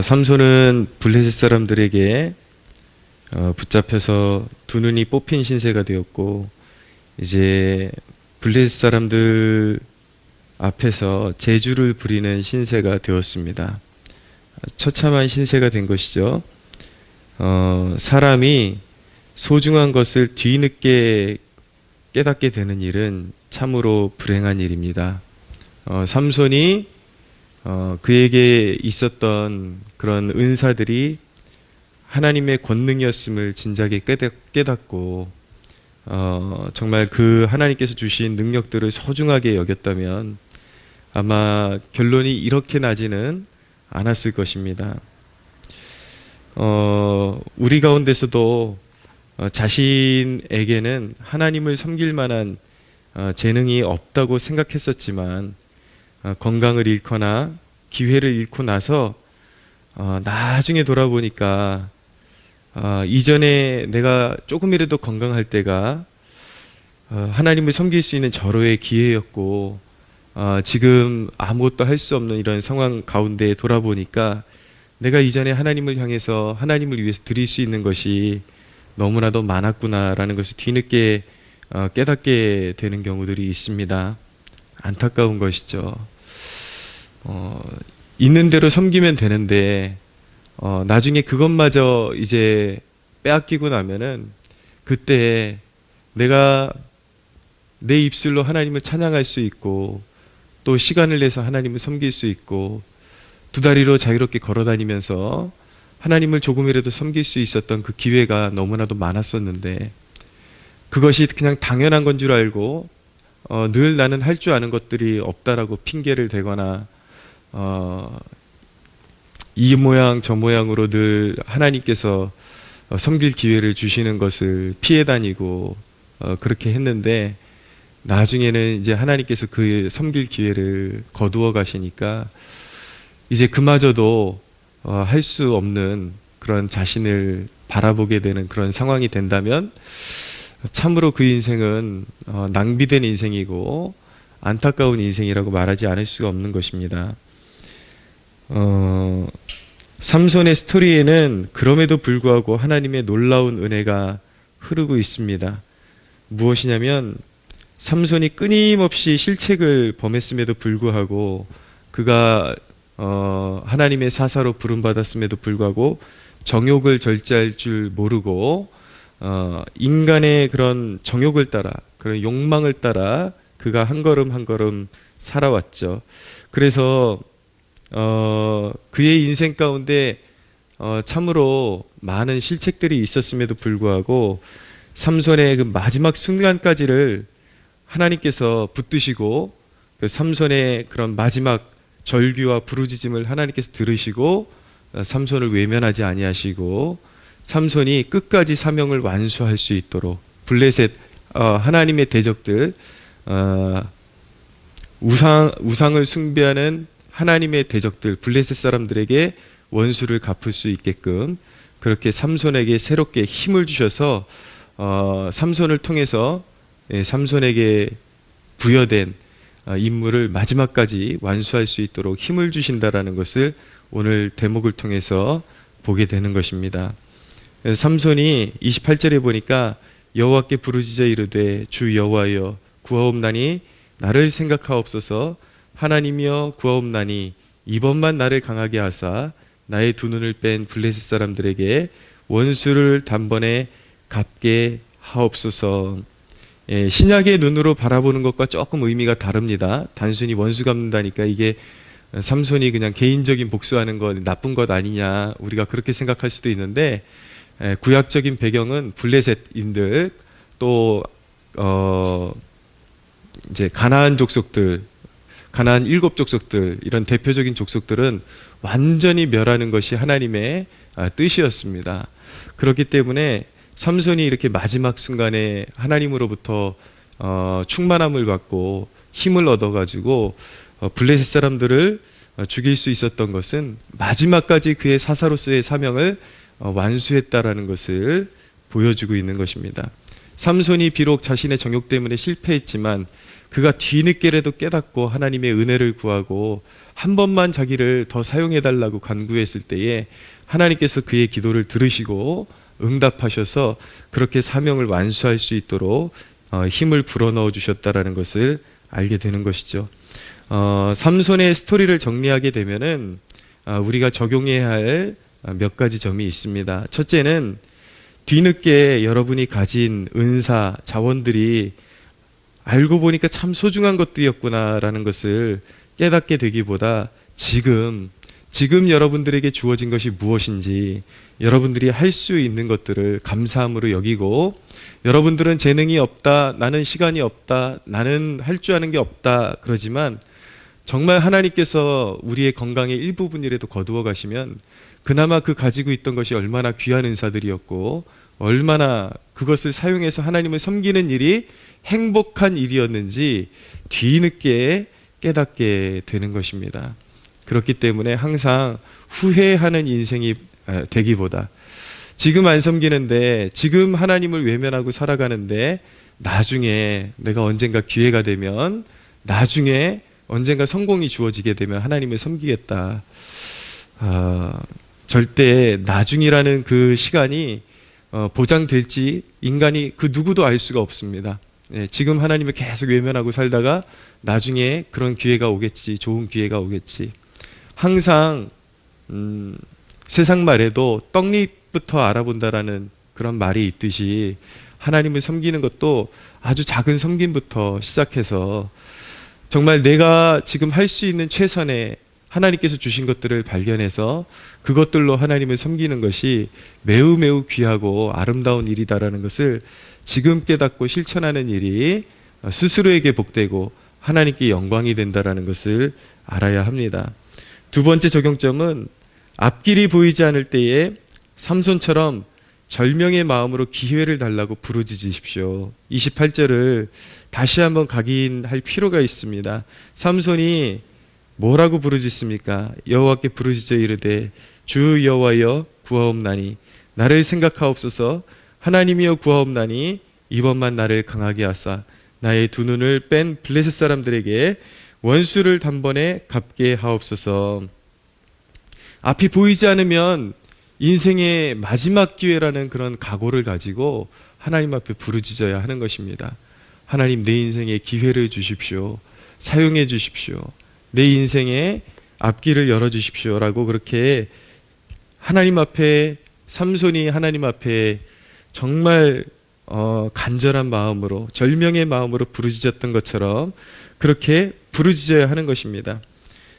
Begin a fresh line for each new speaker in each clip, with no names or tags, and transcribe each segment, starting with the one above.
삼손은 블레셋 사람들에게 붙잡혀서 두 눈이 뽑힌 신세가 되었고, 이제 블레셋 사람들 앞에서 제주를 부리는 신세가 되었습니다. 처참한 신세가 된 것이죠. 사람이 소중한 것을 뒤늦게 깨닫게 되는 일은 참으로 불행한 일입니다. 삼손이 그에게 있었던 그런 은사들이 하나님의 권능이었음을 진작에 깨닫고 정말 그 하나님께서 주신 능력들을 소중하게 여겼다면 아마 결론이 이렇게 나지는 않았을 것입니다. 우리 가운데서도 자신에게는 하나님을 섬길 만한 재능이 없다고 생각했었지만 건강을 잃거나 기회를 잃고 나서 나중에 돌아보니까 이전에 내가 조금이라도 건강할 때가 하나님을 섬길 수 있는 절호의 기회였고, 지금 아무것도 할 수 없는 이런 상황 가운데 돌아보니까 내가 이전에 하나님을 향해서 하나님을 위해서 드릴 수 있는 것이 너무나도 많았구나라는 것을 뒤늦게 깨닫게 되는 경우들이 있습니다. 안타까운 것이죠. 있는 대로 섬기면 되는데 나중에 그것마저 이제 빼앗기고 나면은 그때 내가 내 입술로 하나님을 찬양할 수 있고 또 시간을 내서 하나님을 섬길 수 있고 두 다리로 자유롭게 걸어다니면서 하나님을 조금이라도 섬길 수 있었던 그 기회가 너무나도 많았었는데, 그것이 그냥 당연한 건 줄 알고 늘 나는 할 줄 아는 것들이 없다라고 핑계를 대거나 이 모양 저 모양으로 늘 하나님께서 섬길 기회를 주시는 것을 피해 다니고 그렇게 했는데, 나중에는 이제 하나님께서 그 섬길 기회를 거두어 가시니까 이제 그마저도 할 수 없는 그런 자신을 바라보게 되는 그런 상황이 된다면 참으로 그 인생은 낭비된 인생이고 안타까운 인생이라고 말하지 않을 수가 없는 것입니다. 삼손의 스토리에는 그럼에도 불구하고 하나님의 놀라운 은혜가 흐르고 있습니다. 무엇이냐면 삼손이 끊임없이 실책을 범했음에도 불구하고 그가 하나님의 사사로 부름받았음에도 불구하고 정욕을 절제할 줄 모르고 인간의 그런 정욕을 따라, 그런 욕망을 따라 그가 한 걸음 한 걸음 살아왔죠. 그래서 그의 인생 가운데 참으로 많은 실책들이 있었음에도 불구하고 삼손의 그 마지막 순간까지를 하나님께서 붙드시고 그 삼손의 그런 마지막 절규와 부르짖음을 하나님께서 들으시고 삼손을 외면하지 아니하시고 삼손이 끝까지 사명을 완수할 수 있도록 블레셋 하나님의 대적들, 우상을 숭배하는 하나님의 대적들 블레셋 사람들에게 원수를 갚을 수 있게끔 그렇게 삼손에게 새롭게 힘을 주셔서 삼손을 통해서 삼손에게 부여된 임무를 마지막까지 완수할 수 있도록 힘을 주신다라는 것을 오늘 대목을 통해서 보게 되는 것입니다. 삼손이 28절에 보니까 여호와께 부르짖어 이르되 주 여호와여 구하옵나니 나를 생각하옵소서. 하나님이여 구하옵나니 이번만 나를 강하게 하사 나의 두 눈을 뺀 블레셋 사람들에게 원수를 단번에 갚게 하옵소서. 신약의 눈으로 바라보는 것과 조금 의미가 다릅니다. 단순히 원수 갚는다니까 이게 삼손이 그냥 개인적인 복수하는 것 나쁜 것 아니냐, 우리가 그렇게 생각할 수도 있는데, 구약적인 배경은 블레셋인들 또 이제 가나안 족속들, 가나안 7 족속들, 이런 대표적인 족속들은 완전히 멸하는 것이 하나님의 뜻이었습니다. 그렇기 때문에 삼손이 이렇게 마지막 순간에 하나님으로부터 충만함을 받고 힘을 얻어가지고 블레셋 사람들을 죽일 수 있었던 것은 마지막까지 그의 사사로서의 사명을 완수했다라는 것을 보여주고 있는 것입니다. 삼손이 비록 자신의 정욕 때문에 실패했지만 그가 뒤늦게라도 깨닫고 하나님의 은혜를 구하고 한 번만 자기를 더 사용해달라고 간구했을 때에 하나님께서 그의 기도를 들으시고 응답하셔서 그렇게 사명을 완수할 수 있도록 힘을 불어넣어 주셨다라는 것을 알게 되는 것이죠. 삼손의 스토리를 정리하게 되면은 우리가 적용해야 할 몇 가지 점이 있습니다. 첫째는 뒤늦게 여러분이 가진 은사, 자원들이 알고 보니까 참 소중한 것들이었구나라는 것을 깨닫게 되기보다 지금 여러분들에게 주어진 것이 무엇인지 여러분들이 할 수 있는 것들을 감사함으로 여기고, 여러분들은 재능이 없다, 나는 시간이 없다, 나는 할 줄 아는 게 없다 그러지만 정말 하나님께서 우리의 건강의 일부분이라도 거두어 가시면 그나마 그 가지고 있던 것이 얼마나 귀한 은사들이었고 얼마나 그것을 사용해서 하나님을 섬기는 일이 행복한 일이었는지 뒤늦게 깨닫게 되는 것입니다. 그렇기 때문에 항상 후회하는 인생이 되기보다 지금 안 섬기는데, 지금 하나님을 외면하고 살아가는데 나중에 내가 언젠가 기회가 되면, 나중에 언젠가 성공이 주어지게 되면 하나님을 섬기겠다. 절대 나중이라는 그 시간이 보장될지 인간이 그 누구도 알 수가 없습니다. 지금 하나님을 계속 외면하고 살다가 나중에 그런 기회가 오겠지, 좋은 기회가 오겠지. 항상 세상 말에도 떡잎부터 알아본다라는 그런 말이 있듯이 하나님을 섬기는 것도 아주 작은 섬김부터 시작해서 정말 내가 지금 할 수 있는 최선의 하나님께서 주신 것들을 발견해서 그것들로 하나님을 섬기는 것이 매우 매우 귀하고 아름다운 일이다라는 것을 지금 깨닫고 실천하는 일이 스스로에게 복되고 하나님께 영광이 된다라는 것을 알아야 합니다. 두 번째 적용점은 앞길이 보이지 않을 때에 삼손처럼 절명의 마음으로 기회를 달라고 부르짖으십시오. 28절을 다시 한번 각인할 필요가 있습니다. 삼손이 뭐라고 부르짖습니까? 여호와께 부르짖어 이르되 주 여호와여 구하옵나니 나를 생각하옵소서. 하나님이여 구하옵나니 이번만 나를 강하게 하사 나의 두 눈을 뺀 블레셋 사람들에게 원수를 단번에 갚게 하옵소서. 앞이 보이지 않으면 인생의 마지막 기회라는 그런 각오를 가지고 하나님 앞에 부르짖어야 하는 것입니다. 하나님, 내 인생에 기회를 주십시오. 사용해 주십시오. 내 인생의 앞길을 열어주십시오 라고 그렇게 하나님 앞에, 삼손이 하나님 앞에 정말 간절한 마음으로, 절명의 마음으로 부르짖었던 것처럼 그렇게 부르짖어야 하는 것입니다.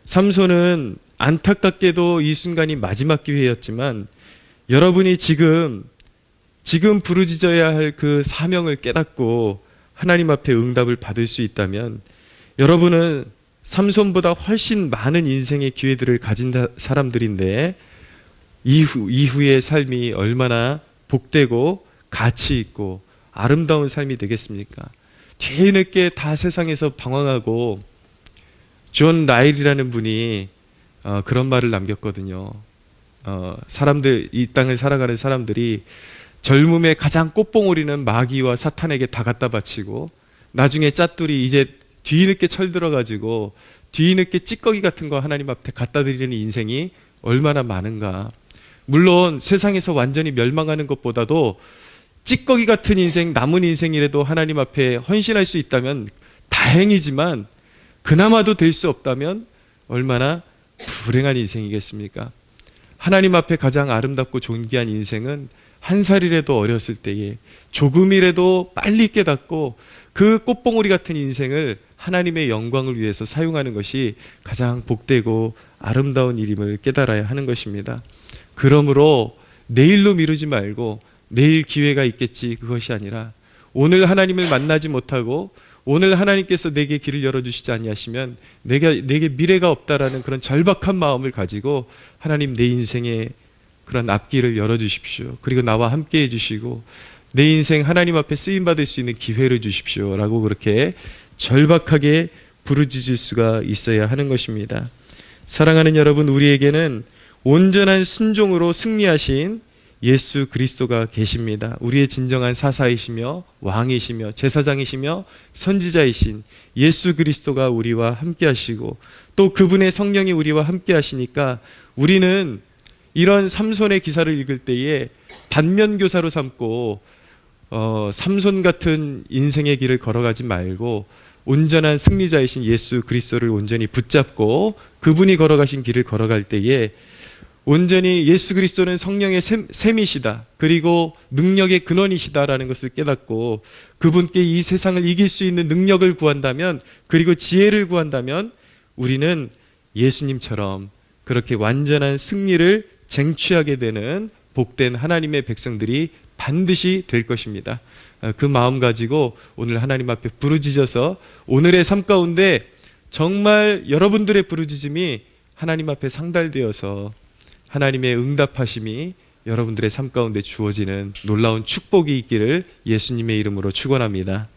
삼손은 안타깝게도 이 순간이 마지막 기회였지만 여러분이 지금 부르짖어야 할 그 사명을 깨닫고 하나님 앞에 응답을 받을 수 있다면 여러분은 삼손보다 훨씬 많은 인생의 기회들을 가진 사람들인데 이후의 삶이 얼마나 복되고 가치 있고 아름다운 삶이 되겠습니까? 뒤늦게 다 세상에서 방황하고, 존 라일이라는 분이 그런 말을 남겼거든요. 사람들, 이 땅을 살아가는 사람들이 젊음에 가장 꽃봉오리는 마귀와 사탄에게 다 갖다 바치고 나중에 짜투리 이제 뒤늦게 철들어가지고 뒤늦게 찌꺼기 같은 거 하나님 앞에 갖다 드리는 인생이 얼마나 많은가. 물론 세상에서 완전히 멸망하는 것보다도 찌꺼기 같은 인생, 남은 인생이라도 하나님 앞에 헌신할 수 있다면 다행이지만 그나마도 될 수 없다면 얼마나 불행한 인생이겠습니까? 하나님 앞에 가장 아름답고 존귀한 인생은 한 살이라도 어렸을 때에 조금이라도 빨리 깨닫고 그 꽃봉오리 같은 인생을 하나님의 영광을 위해서 사용하는 것이 가장 복되고 아름다운 일임을 깨달아야 하는 것입니다. 그러므로 내일로 미루지 말고 내일 기회가 있겠지, 그것이 아니라 오늘 하나님을 만나지 못하고 오늘 하나님께서 내게 길을 열어주시지 아니하시면 내게 미래가 없다라는 그런 절박한 마음을 가지고 하나님, 내 인생에 그런 앞길을 열어주십시오. 그리고 나와 함께 해주시고 내 인생 하나님 앞에 쓰임받을 수 있는 기회를 주십시오 라고 그렇게 절박하게 부르짖을 수가 있어야 하는 것입니다. 사랑하는 여러분, 우리에게는 온전한 순종으로 승리하신 예수 그리스도가 계십니다. 우리의 진정한 사사이시며 왕이시며 제사장이시며 선지자이신 예수 그리스도가 우리와 함께 하시고 또 그분의 성령이 우리와 함께 하시니까 우리는 이런 삼손의 기사를 읽을 때에 반면교사로 삼고 삼손 같은 인생의 길을 걸어가지 말고 온전한 승리자이신 예수 그리스도를 온전히 붙잡고 그분이 걸어가신 길을 걸어갈 때에 온전히 예수 그리스도는 성령의 샘이시다. 그리고 능력의 근원이시다라는 것을 깨닫고 그분께 이 세상을 이길 수 있는 능력을 구한다면, 그리고 지혜를 구한다면 우리는 예수님처럼 그렇게 완전한 승리를 쟁취하게 되는 복된 하나님의 백성들이 반드시 될 것입니다. 그 마음 가지고 오늘 하나님 앞에 부르짖어서 오늘의 삶 가운데 정말 여러분들의 부르짖음이 하나님 앞에 상달되어서 하나님의 응답하심이 여러분들의 삶 가운데 주어지는 놀라운 축복이 있기를 예수님의 이름으로 축원합니다.